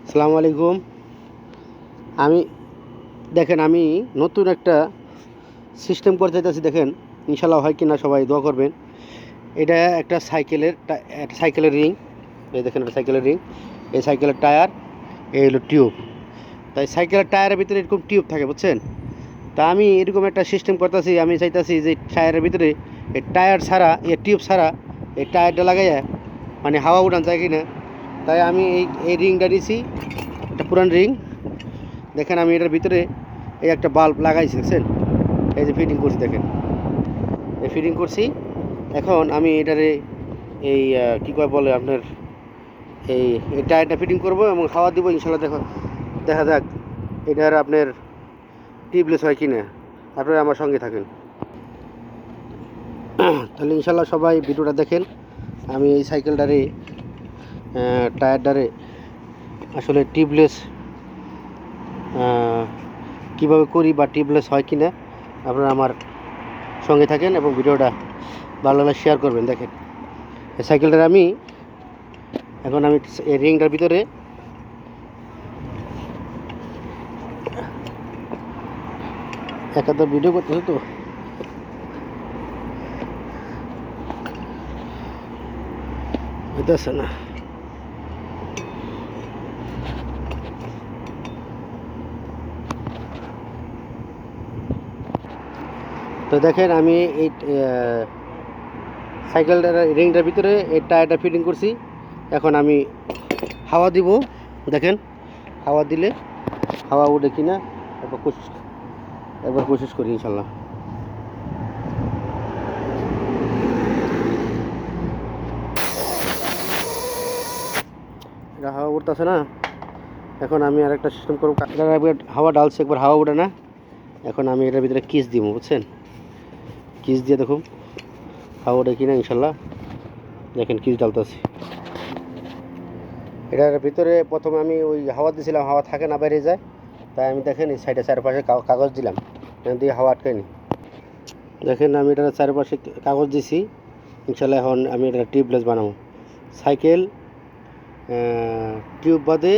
আসসালামু আলাইকুম। আমি দেখেন আমি নতুন একটা সিস্টেম করতে চাইতেছি, দেখেন ইনশাল্লাহ হয় কি না, সবাই দোয়া করবেন। এটা একটা সাইকেলের রিং, এই দেখেন একটা সাইকেলের রিং, এই সাইকেলের টায়ার, এই হলো টিউব। তাই সাইকেলের টায়ারের ভিতরে এরকম টিউব থাকে, বুঝছেন? তা আমি এরকম একটা সিস্টেম করতেছি, আমি চাইতেছি যে টায়ারের ভিতরে এই টায়ার ছাড়া, টিউব ছাড়া এই টায়ারটা লাগাইয়া মানে হাওয়া উড়ান যায় কি না। তাই আমি এই রিংটা নিছি, একটা পুরান রিং। দেখেন আমি এটার ভিতরে এই একটা বাল্ব লাগাইছি, দেখছেন? এই যে ফিটিং করছি, দেখেন এই ফিটিং করছি। এখন আমি এটারে এই কী করে বলে আপনার এই এই টায়ারটা ফিটিং করব এবং হাওয়া দিব ইনশাল্লাহ। দেখা যাক এটার আপনার টিউবলেস হয় কি না। আপনারা আমার সঙ্গে থাকেন। তাহলে ইনশাল্লাহ সবাই ভিডিওটা দেখেন। আমি এই সাইকেলটারে টায়ারটারে আসলে টিউবলেস কীভাবে করি বা টিউবলেস হয় কি না, আপনারা আমার সঙ্গে থাকেন এবং ভিডিওটা ভালো লাগলে শেয়ার করবেন। দেখেন এই সাইকেলটার আমি এখন এই রিংটার ভিতরে একাধ ভিডিও করতেছে, তো হইতেছে না। তো দেখেন আমি এই সাইকেলটার রিংটার ভিতরে এই টায়ারটা ফিটিং করছি। এখন আমি হাওয়া দিব, দেখেন হাওয়া দিলে হাওয়া উঠে কিনা একবার কোশিশ করি ইনশাল্লাহ। এটা হাওয়া উঠতেছে না। এখন আমি আরেকটা সিস্টেম করবো, হাওয়া ডালছে, একবার হাওয়া উঠে না। এখন আমি এটার ভিতরে কিস দিব, বুঝছেন? কিস দিয়ে দেখুন হাওয়া উঠে কিনা ইনশাল্লাহ। দেখেন কিস ডালতেছি এটার ভিতরে। প্রথমে আমি ওই হাওয়া দিয়েছিলাম, হাওয়া থাকে না, বাইরে যায়। তাই আমি দেখেন এই সাইডে চারপাশে কাগজ দিলাম, এখান দিয়ে হাওয়া আটকায়নি। দেখেন আমি এটার চারপাশে কাগজ দিছি ইনশাল্লাহ। এখন আমি এটা টিউবলেস বানাবো সাইকেল, টিউব বাদে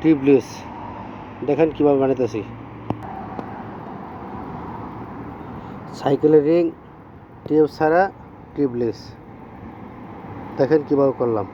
টিউবলেস। দেখেন কীভাবে বানাইতেছি সাইকেলের রিং টিউব ছাড়া টিউবলেস। দেখেন কীভাবে করলাম।